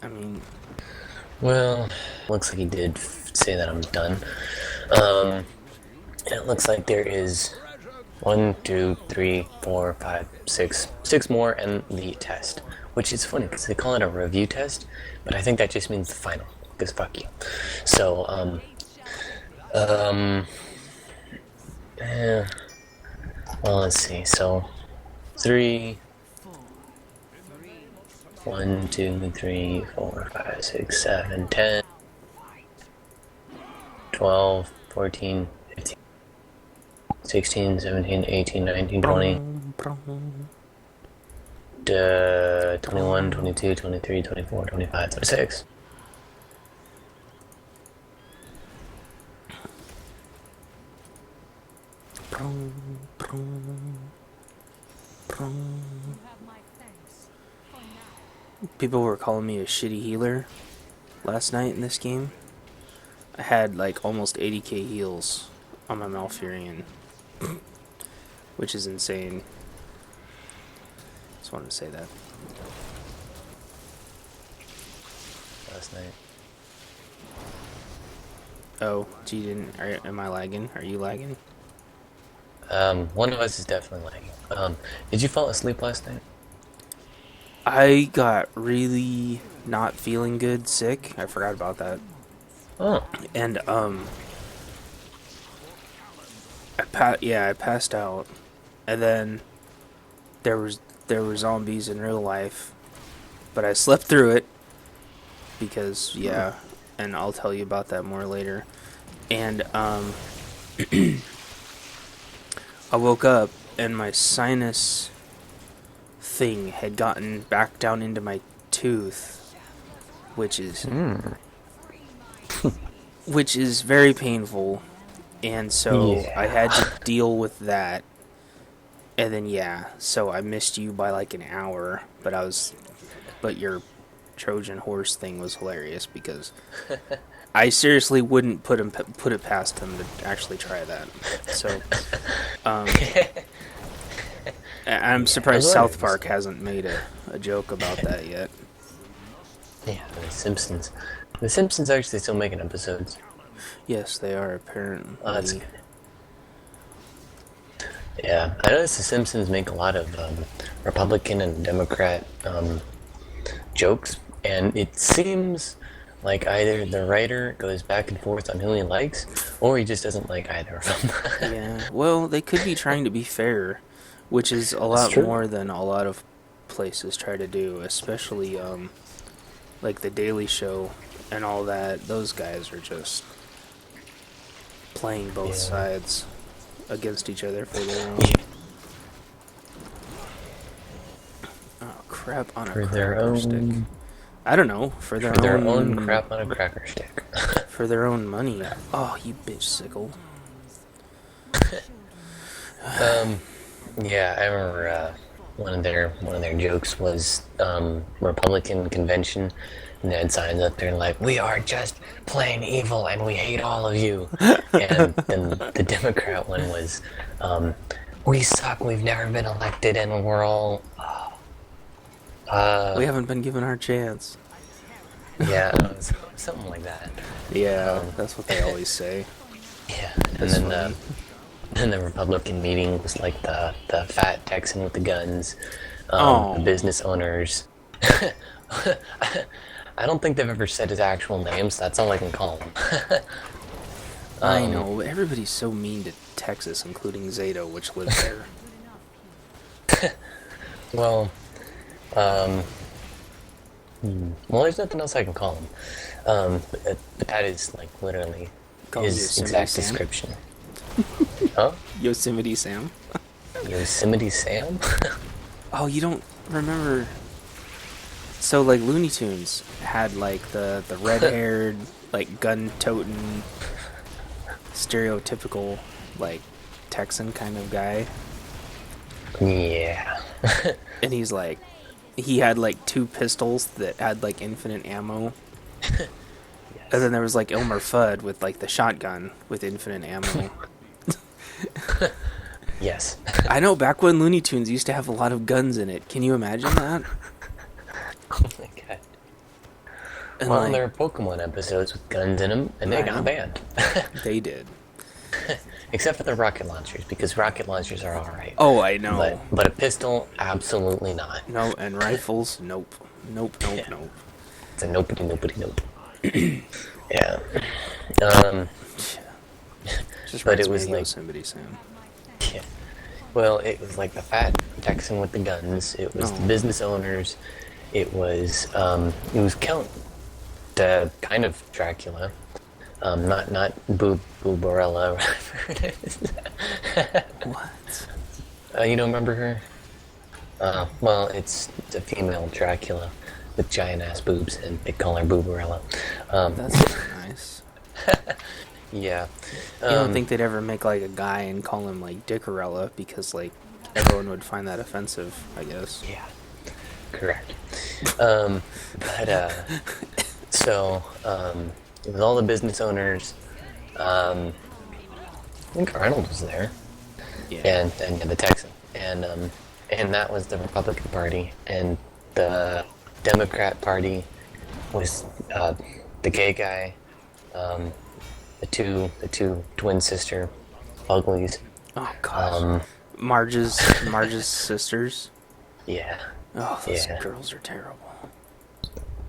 I mean, Well, looks like he did say that I'm done. Um, it looks like there is one, two, three, four, five, six more and the test. Which is funny because they call it a review test, but I think that just means the final. Because fuck you. So, um, eh, well, let's see. So, three, one, two, three, four, five, six, 7, 10, 12, 14, 15, 16, 17, 18, 19, 20, brum, brum, 21, brum, 22, 23, 24, 25, 26. brum, brum, brum. People were calling me a shitty healer last night in this game. I had like almost 80k heals on my Malfurion, which is insane. Just wanted to say that. Last night. Oh, gee, am I lagging? Are you lagging? One of us is definitely lagging. Did you fall asleep last night? I got really not feeling good, sick. I forgot about that. Oh, And I passed out, and then there were zombies in real life, but I slept through it because and I'll tell you about that more later. And I woke up and my sinus thing had gotten back down into my tooth, which is which is very painful, and so I yeah. had to deal with that. And then so I missed you by like an hour, but your Trojan horse thing was hilarious because I seriously wouldn't put it past him to actually try that. So um, I'm Yeah, I was surprised South wondering. Park hasn't made a joke about that yet. Yeah, The Simpsons. The Simpsons are actually still making episodes. Yes, they are Oh, that's apparently. good. Yeah, I noticed The Simpsons make a lot of Republican and Democrat jokes, and it seems like either the writer goes back and forth on who he likes, or he just doesn't like either of them. Yeah, well, they could be trying to be fair, which is a That's lot true. more than a lot of places try to do, especially like the Daily Show and all that. Those guys are just playing both Yeah. sides against each other for their Yeah. own. Oh, crap on a For their cracker stick. own, I don't know, for their own crap on a cracker stick. for their own money. Oh, you bitch sickle. um, yeah, I remember one of their jokes was Republican convention, and they had signs up there like, "We are just plain evil, and we hate all of you." And then the Democrat one was, "We suck. We've never been elected, and we're all." We haven't been given our chance. Yeah, something like that. Yeah, that's what they always say. Yeah, and That's then funny. then the Republican meeting was like the fat Texan with the guns, the Oh, business owners. I don't think they've ever said his actual name, so that's all I can call him. I know. Everybody's so mean to Texas, including Zato, which lives there. Well, well, there's nothing else I can call him. But that is like literally Call him his Yosemite exact Sam. description. Huh? Yosemite Sam. Yosemite Sam? Oh, you don't remember? So like Looney Tunes had like the red haired like gun toting stereotypical like Texan kind of guy, Yeah. and he had like two pistols that had like infinite ammo. And Yes. then there was like Elmer Fudd with like the shotgun with infinite ammo. Yes. I know back when Looney Tunes used to have a lot of guns in it. Can you imagine that? Oh my god. And Well, like there are Pokemon episodes with guns in them, and they I got know banned. they did. Except for the rocket launchers, because rocket launchers are alright. Oh, I But know. but a pistol, absolutely not. No, and rifles, nope, nope, nope, Yeah. nope. It's a nopey nopey nope. Yeah. Um, Just but it reminds me was of like, Yosemite Sam. yeah. Well, it was like the fat Texan with the guns. It was the Oh, business owners. It was Count, kind of Dracula. Not Boo Borella or whatever it is. what? You don't remember her? Well, it's a female Dracula with giant ass boobs, and they call her Booberella. That's not nice. Yeah. You don't Um, think they'd ever make like a guy and call him like Dickarella because like everyone would find that offensive, I guess. yeah, correct. But it was all the business owners. I think Arnold was there, Yeah. and yeah, the Texan, and that was the Republican Party, and the Democrat Party was the gay guy, um, the two twin sister uglies. Oh gosh. Marge's sisters. Yeah, Oh, those yeah. girls are terrible.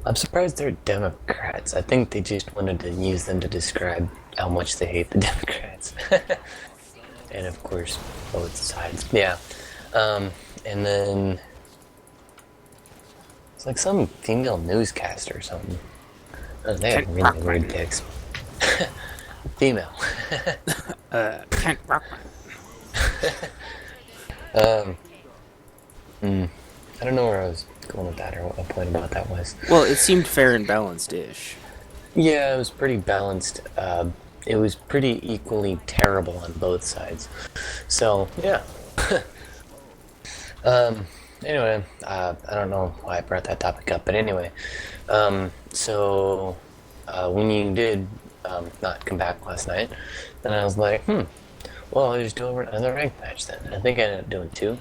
I'm surprised they're Democrats. I think they just wanted to use them to describe how much they hate the Democrats. And of course, both sides. Yeah. And then it's like some female newscaster or something. They Kent have really weird Rockman. dicks. Female. Kent Rockman. I don't know where I was going with that or what my point about that was. Well, it seemed fair and balanced-ish. Yeah, it was pretty balanced. It was pretty equally terrible on both sides. So, yeah. Anyway, I don't know why I brought that topic up, but anyway. When you did not come back last night, then I was like, well, I'll just do another rank match then. I think I ended up doing two.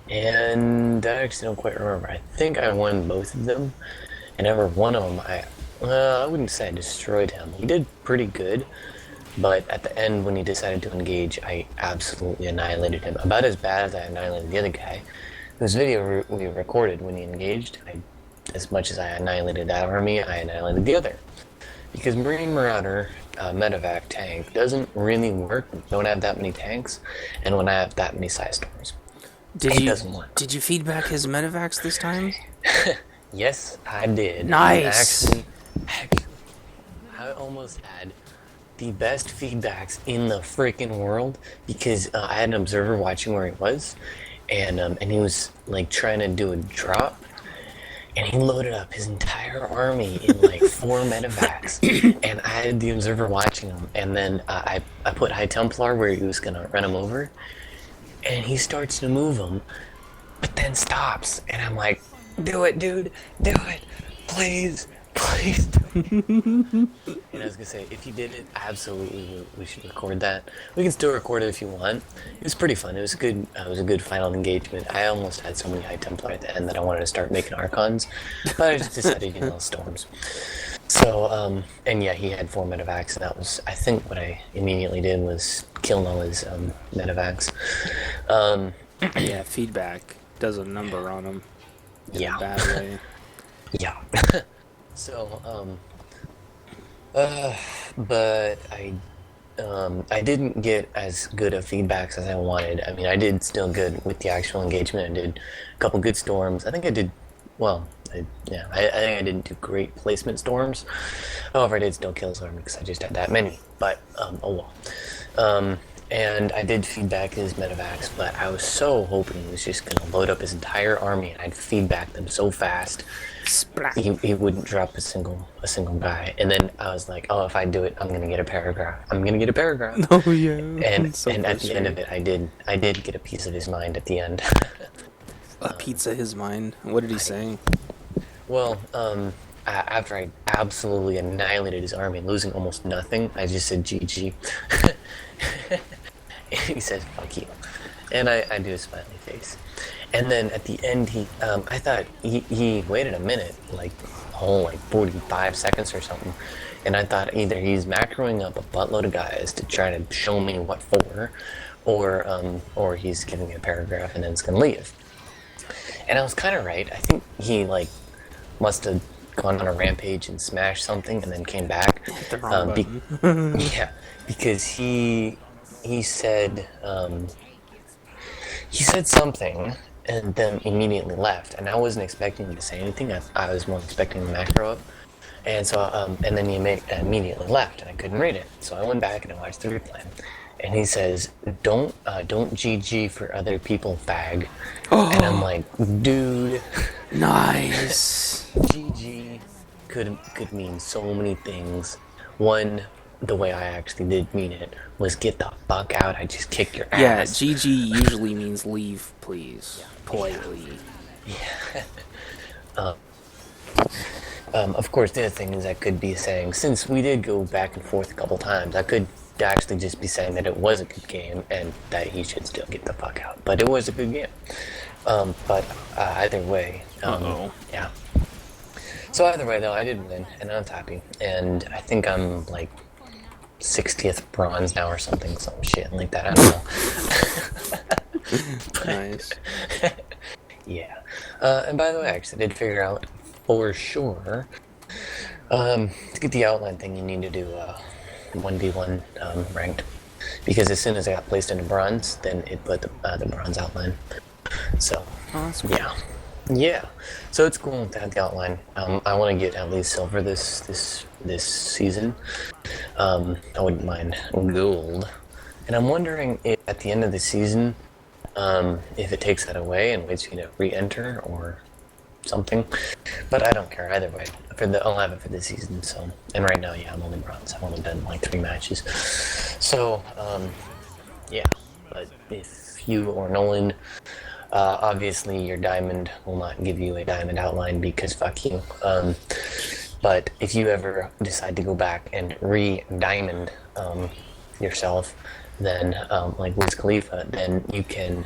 And I actually don't quite remember. I think I won both of them. And over one of them, I wouldn't say I destroyed him. He did pretty good. But at the end, when he decided to engage, I absolutely annihilated him. About as bad as I annihilated the other guy. Whose video we recorded when he engaged, as much as I annihilated that army, I annihilated the other. Because Marine Marauder medevac tank doesn't really work when you don't have that many tanks, and when I have that many Psy Storms. Did It you doesn't work. did you feedback his medevacs this time? Yes, I did. Nice. Actually, I almost had the best feedbacks in the freaking world because I had an observer watching where he was, and he was like trying to do a drop, and he loaded up his entire army in like 4 medevacs, and I had the observer watching him, and then I put High Templar where he was gonna run him over, and he starts to move him, but then stops, and I'm like, do it, dude, do it, please, please. And I was gonna say, if you did it, absolutely, we should record that. We can still record it if you want. It was pretty fun. It was good. It was a good final engagement. I almost had so many High Templar at the end that I wanted to start making Archons, but I just decided, storms. So, and yeah, he had 4 medevacs, and that was, I think, what I immediately did was kill all his medevacs. Yeah, feedback does a number on him in a Yeah, bad way. yeah. So, but I didn't get as good of feedbacks as I wanted. I mean, I did still good with the actual engagement. I did a couple good storms. I think I did well. I think I didn't do great placement storms. However, I did still kill storm because I just had that many. But oh well. And I did feedback his medevacs, but I was so hoping he was just gonna load up his entire army, and I'd feedback them so fast Splat. he wouldn't drop a single guy. And then I was like, oh, if I do it, I'm gonna get a paragraph. I'm gonna get a paragraph. Oh yeah. And It's so and at the end of frustrating. it, I did get a piece of his mind at the end. A pizza his mind. What did he say? Well, after I absolutely annihilated his army, losing almost nothing, I just said GG. He said, fuck you. And I do a smiley face. And then at the end, I thought he waited a minute, like whole like 45 seconds or something. And I thought either he's macroing up a buttload of guys to try to show me what for, or he's giving me a paragraph and then it's gonna leave. And I was kind of right. I think he like must have gone on a rampage and smashed something and then came back. Hit the wrong button. Yeah, because he said he said something and then immediately left, and I wasn't expecting him to say anything. I was more expecting the macro up, and so and then he immediately left, and I couldn't read it. So I went back and I watched the replay, and he says, "Don't GG for other people, fag," and I'm like, dude, Nice. GG could mean so many things. One, the way I actually did mean it was get the fuck out. I just kicked your Yeah, ass. GG usually means leave, please. Politely. Of course, the other thing is I could be saying, since we did go back and forth a couple times, I could actually just be saying that it was a good game and that he should still get the fuck out. But it was a good game. But either way, yeah. So either way, though, I did win, and I was happy. And I think I'm like 60th bronze now or something, some shit like that. I don't know. Nice. Yeah. And by the way, actually, I did figure out for sure to get the outline thing, you need to do 1v1 ranked. Because as soon as I got placed into bronze, then it put the bronze outline. So, That's cool. yeah. Yeah. So it's cool to have the outline. I want to get at least silver this season. I wouldn't mind gold. And I'm wondering if at the end of the season, if it takes that away and waits for you to re-enter or something. But I don't care either way. I'll have it for this season. So, and right now, yeah, I'm only bronze. I've only done like 3 matches. So, yeah. But if you or Nolan, obviously your diamond will not give you a diamond outline because fuck you. But if you ever decide to go back and re-diamond yourself, then like Wiz Khalifa, then you can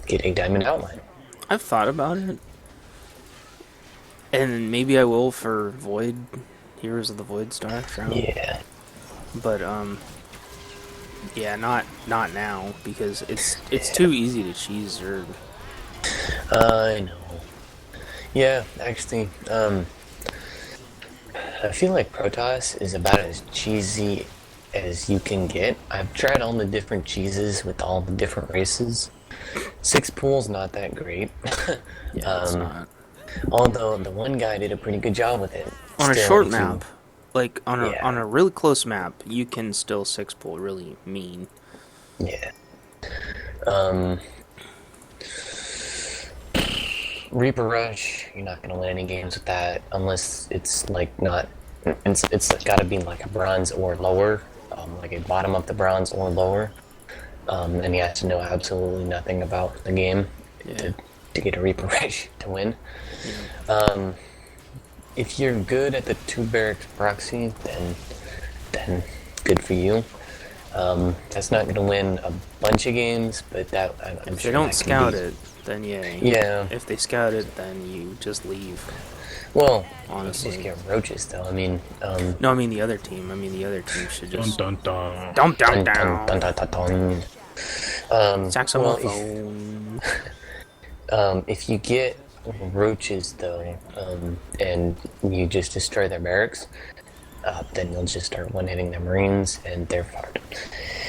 get a diamond outline. I've thought about it. And maybe I will for Void, Heroes of the Void Star Shroud. Yeah. But yeah, not now because it's too easy to cheese or. I know. Yeah, actually, I feel like Protoss is about as cheesy as you can get. I've tried all the different cheeses with all the different races. 6 pool's not that great. Yeah, it's not. Although the one guy did a pretty good job with it. On a Still, short if you- map, like on Yeah. a really close map, you can still 6-pull really mean. Yeah. Reaper Rush, you're not gonna win any games with that unless it's like not. It's got to be like a bronze or lower, like a bottom of the bronze or lower, and you have to know absolutely nothing about the game to get a Reaper Rush to win. If you're good at the 2 barracks proxy, then good for you. That's not gonna win a bunch of games, but that I'm If sure they don't that can scout be- it, then yay. Yeah. If they scout it, then you just leave. Well, Honestly. you just get roaches though. I mean, No, I mean the other team. I mean the other team should Dun just dun dun. dump down dun, dun, dun, dun, dun. Well, Saxophone. if you get roaches though, and you just destroy their barracks, then you'll just start one-hitting their marines, and they're fucked.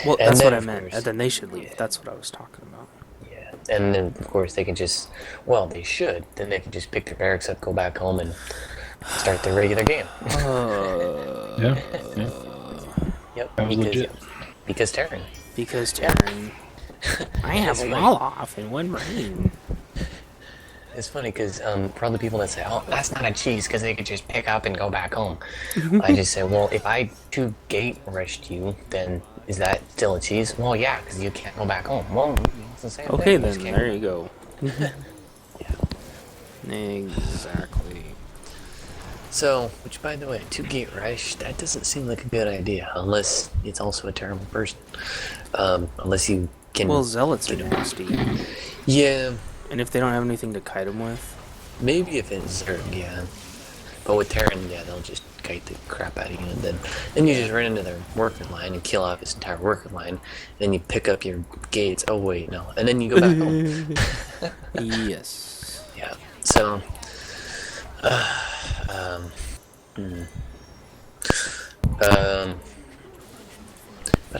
Well, And that's then, what I of meant. course- And then they should leave. That's what I was talking about. Yeah, and then of course they can just, well, they should. Then they can just pick their barracks up, go back home, and start their regular game. Yeah. Yep, That was legit. because Terran. Because Terran, I have a wall off in one marine. It's funny because for the people that say, "Oh, that's not a cheese," because they could just pick up and go back home. I just say, "Well, if I 2 gate rushed you, then is that still a cheese?" Well, yeah, because you can't go back home. Well, it's the same Okay, thing. You just then can't- there you go. Exactly. So, which by the way, 2 gate rush, that doesn't seem like a good idea unless it's also a terrible person. Unless you can. Well, zealots are nasty, Yeah, and if they don't have anything to kite them with, maybe if it's Zerg, yeah. But with Terran, yeah, they'll just kite the crap out of you, and then you just run into their worker line and kill off his entire worker line. And then you pick up your gates. Oh wait, no, and then you go back home. Yes. Yeah. So, but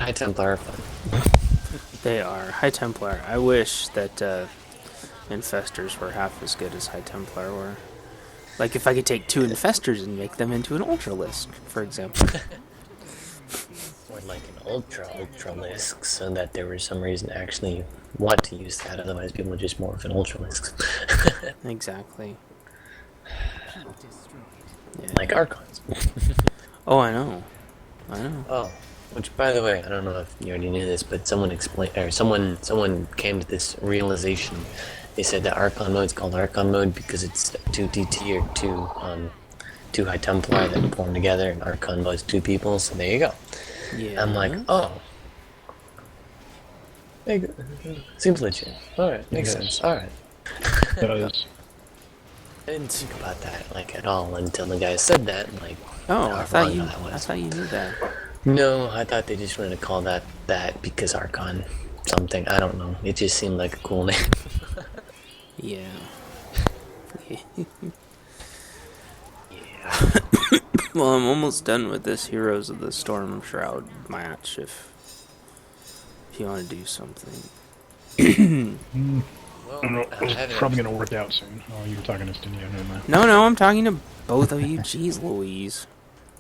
High Templar are fun. They are. High Templar. I wish that Infestors were half as good as High Templar were. Like if I could take 2 Infestors and make them into an Ultralisk, for example. Or like an ultralisk, so that there was some reason to actually want to use that. Otherwise, people would just morph in ultralisks. Exactly. Yeah. Like Archons. Oh, I know. I know. Oh, which by the way, I don't know if you already knew this, but someone explained, or someone came to this realization. They said that Archon mode is called Archon mode because it's 2 TT or 2 High Templar that form together, and Archon mode is 2 people. So there you go. Yeah. I'm like, oh, seems legit. All right, makes sense. All right. Does. I didn't think about that like at all until the guy said that. And, like, Oh, how I thought wrong you. that was. I thought you knew that. No, I thought they just wanted to call that because Archon something. I don't know. It just seemed like a cool name. Yeah. Yeah. Well, I'm almost done with this Heroes of the Storm Shroud match. If you want to do something. Well, I don't know. It's probably going to work out soon. Oh, you were talking to Stinio, never mind. No, I'm talking to both of you. Jeez Louise.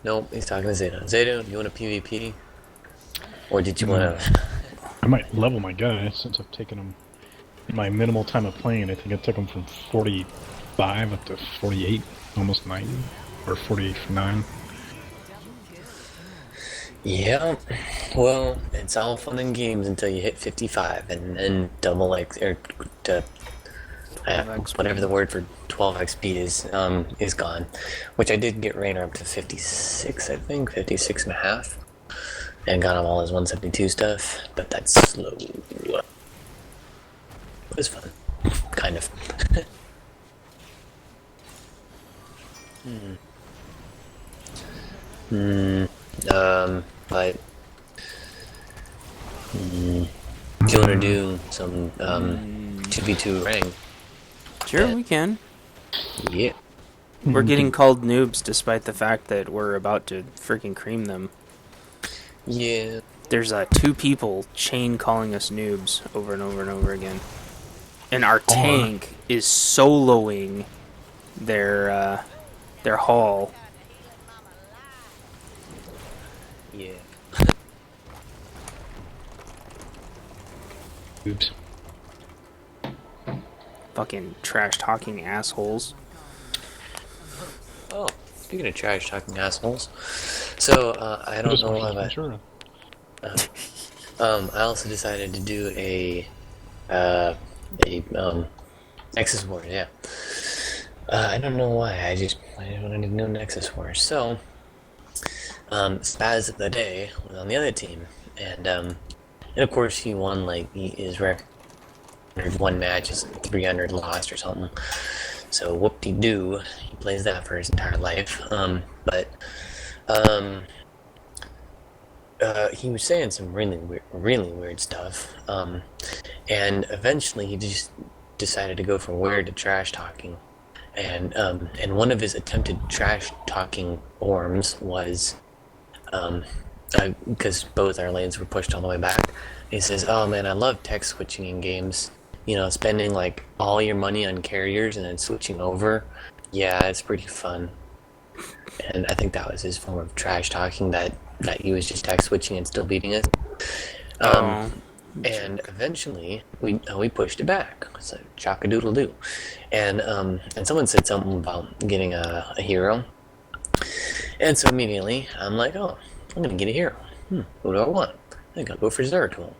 Nope, he's talking to Zeta. Zeta, you want a PvP? Or did you want to... I might level my guy since I've taken him in my minimal time of playing. I think I took him from 45 up to 48, almost 90, or 49. Yeah, well, it's all fun and games until you hit 55, and then double X, or whatever the word for 12 XP is gone. Which I did get Raynor up to 56, I think, 56 and a half, and got him all his 172 stuff, but that's slow. It was fun, kind of. But do you want to do some 2v2 rank? Sure, we can. Yeah. We're getting called noobs despite the fact that we're about to freaking cream them. Yeah. There's 2 people chain calling us noobs over and over and over again. And our tank is soloing their haul. Yeah. Oops. Fucking trash talking assholes. Oh, speaking of trash talking assholes, so I don't know why, but Sure. I also decided to do a Nexus Wars. Yeah. I don't know why. I wanted to do Nexus Wars. So, Spaz of the Day was on the other team, and of course he won. Like, his record 1 match is 300 lost or something. So whoop-de-doo, he plays that for his entire life. But he was saying some really weird stuff. And eventually he just decided to go from weird to trash talking. And one of his attempted trash talking forms was, because both our lanes were pushed all the way back. He says, "Oh man, I love text switching in games. You know, spending like all your money on carriers and then switching over. Yeah, it's pretty fun." And I think that was his form of trash talking, that he was just text switching and still beating us. And eventually we pushed it back. So chock-a-doodle-doo. And someone said something about getting a hero. And so immediately I'm like, oh, I'm gonna get a hero. Who do I want? I think I'll go for Zeratul.